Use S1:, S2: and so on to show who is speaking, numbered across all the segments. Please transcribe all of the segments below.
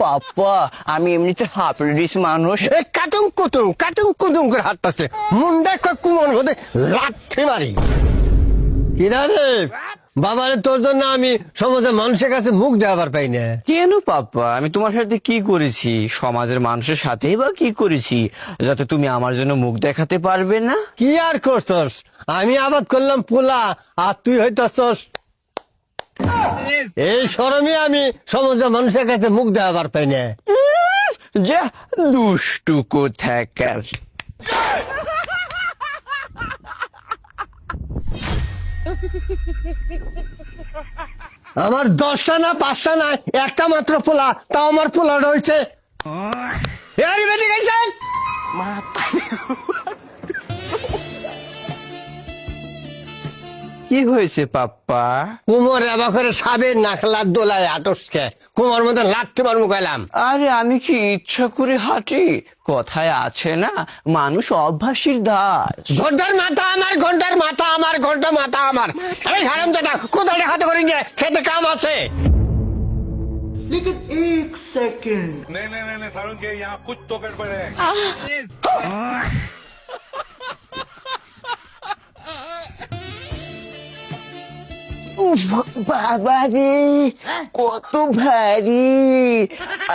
S1: পাপ্পা আমি এমনিতে হাফ রিস মানুষ।
S2: কাটুং কুটুং করে হাঁটতেছে মুন্ডা কুমোর মধ্যে লাঠি মারি। কিনা রে বাবারে, তোর জন্য আমি সমাজের মানুষের কাছে মুখ দেওয়ার পাই না।
S1: কেন পাপ্পা, আমি তোমার সাথে কি করেছি? সমাজের মানুষের সাথেই বা কি করেছি যাতে তুমি আমার জন্য মুখ দেখাতে পারবে না?
S2: কি আর করছস? আমি আবাদ করলাম পোলা আর তুই হইতাছস। এই শরমে আমি সমাজের মানুষের কাছে মুখ দেওয়ার পাই না।
S1: যা দুষ্টু কোথাকার।
S2: আমার 10টা না 5টা না একটা মাত্র পোলা, তাও আমার পোলা রয়েছে।
S1: কি হয়েছে পাপ্পা?
S2: কুমোর এবার করে সাবের নাখলার দোলায় আটসকে কুমোর মধ্যে লাঠি মার মুখাইলাম।
S1: আরে আমি কি ইচ্ছা করে হাঁটি? কথায় আছে না, মানুষ অভ্যাসীর দাস।
S2: ঘন্টার মাথা আমার, ঘন্টার মাথা আমার, ঘন্টা মাথা আমার। এই হারামজাদা কোদালে হাতে করে নিয়ে খেতে কাম আছে।
S3: लेकिन एक सेकंड
S4: नहीं सारुण के यहाँ कुछ तो गड़बड़ है।
S1: বাবা রে, কত ভারী!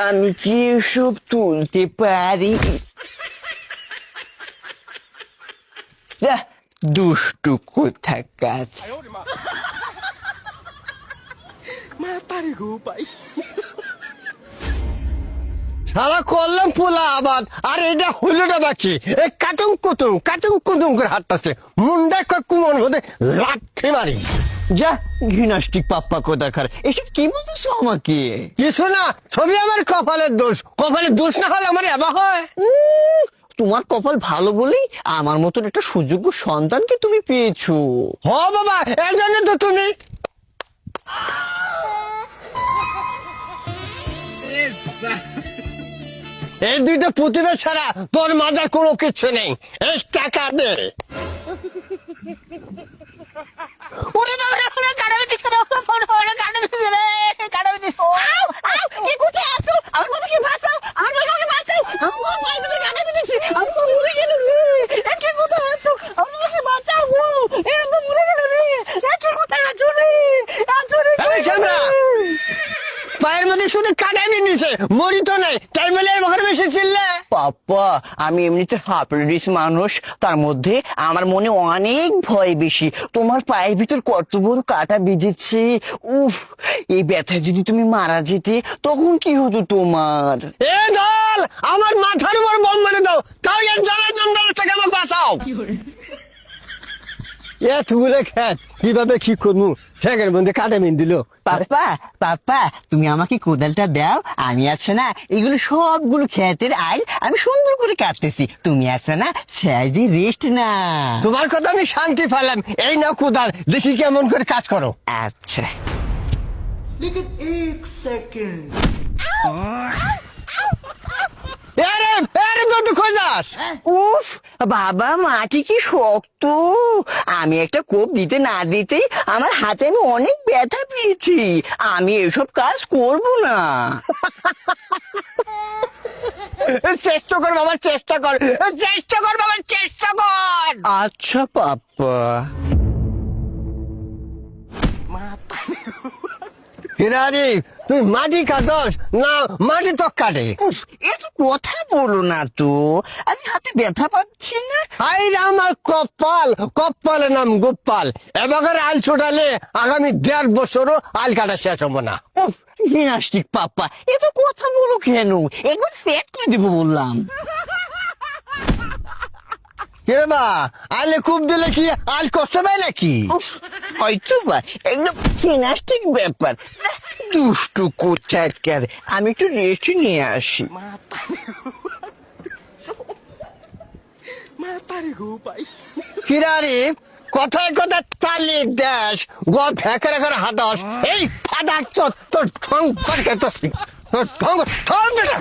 S1: আমি কি এসব তুলতে পারি? যাহ, দুষ্টু কোথাকার।
S2: সারা করলাম পোলা আবাদ আর এটা হইলটা বাকি। এই কাটুং কুটুং করে হাঁটতেছে মুন্ডা কুমোর মধ্যে লাঠি মারি।
S1: যা ঘৃণাষ্টিক পাপ্পা কোথাকার, এসব কি বলতেছো আমাকে?
S2: কিছু না, ছবি আমার কপালের দোষ। কপালের দোষ না হলে আমার এবার হয়।
S1: তোমার কপাল ভালো বলেই আমার মতন একটা সুযোগ্য সন্তানকে তুমি পেয়েছো।
S2: হ বাবা, এর জন্য তো তুমি এই দুইটা প্রতিভা ছাড়া তোর মাজার কোনো কিছু নেই। এই টাকা দে।
S1: ওরে বাবা রে, ওরে কাটাবে দিছে রে, ওরে কাটাবে দিছে রে, কাটাবে দিছে। কি কোথায় আছো? আমার বাবাকে বাঁচাও, আমার বাবাকে বাঁচাও, আমার বাবাকে কাটাবে দিছে, আমি তো মরে গেল রে। কি কোথায় আছো? আমার বাবাকে বাঁচাও গো, আমি তো মরে গেল রে। কি কোথায় আছো রে? আছো রে।
S2: এই সামরা পায়ের মধ্যে শুধু কাটাবি দিছে, মরি তো নাই, তাই বলে এবার বেশি চিল্লে।
S1: পাপ্পা আমি এমনিতে হাফ রিস মানুষ, তার মধ্যে আমার মনে অনেক ভয় বেশি। তোমার পায়ের ভিতর কত বড় কাটা বিঁধেছে, উফ! এই ব্যথায় যদি তুমি মারা যেতে তখন কি হতো তোমার?
S2: এ দল আমার মাথার উপর বোম মেরে দাও, তাও এর জ্বালা যন্ত্রণা থেকে আমাকে বাঁচাও। এ তুলে খেত কিভাবে কি করবো, ঠেকের মধ্যে কাটে মিন দিল।
S1: পাপ্পা তুমি আমাকে কোদালটা দাও, আমি আছে না এগুলো সবগুলো ক্ষেতের আইল আমি সুন্দর করে কাটতেছি, তুমি আছে না সাইজে রেস্ট না।
S2: তোমার কথা আমি শান্তি পেলাম। এই নাও কোদাল, দেখি কেমন করে কাজ করো।
S1: আচ্ছা
S3: लेकिन एक सेकंड
S1: উফ বাবা, মাটি কি শক্ত! আমি একটা কোপ দিতে না দিতেই আমার হাতে আমি অনেক ব্যথা পেয়েছি। আমি এসব কাজ করব না।
S2: চেষ্টা কর বাবা, চেষ্টা কর, চেষ্টা কর বাবা, চেষ্টা কর।
S1: আচ্ছা পাপ্পা।
S2: হিরারি তুই মাটি কাটস না মাটি তো কাটে?
S1: উফ, এত কথা বলো না তো, আমি হাতে ব্যথা পাচ্ছি না।
S2: হাই রে আমার কপাল, কপালের নাম গোপাল। এবার আল ছোটালে আগামী 1.5 বছরও আল কাটা শেষ হবো না।
S1: উফ, জিমনাস্টিক পাপ্পা, এত কথা বলো কেন? একবার সেট করে দেবো বললাম।
S2: কে বা আলে খুব দিলে কি আল কষ্ট পায় নাকি?
S1: উফ, হয়তো বা একদম জিমনাস্টিক ব্যাপার। দুষ্টু কোথাকার, আমি একটু রেস্ট নিয়ে আসি।
S2: কিরারি কথায় কথা তালি দেশ গো ফেঁকে রেখে হাঁটাস, এই ফাটার তোর ঠং পার কেটে তোর ঠং বেটা।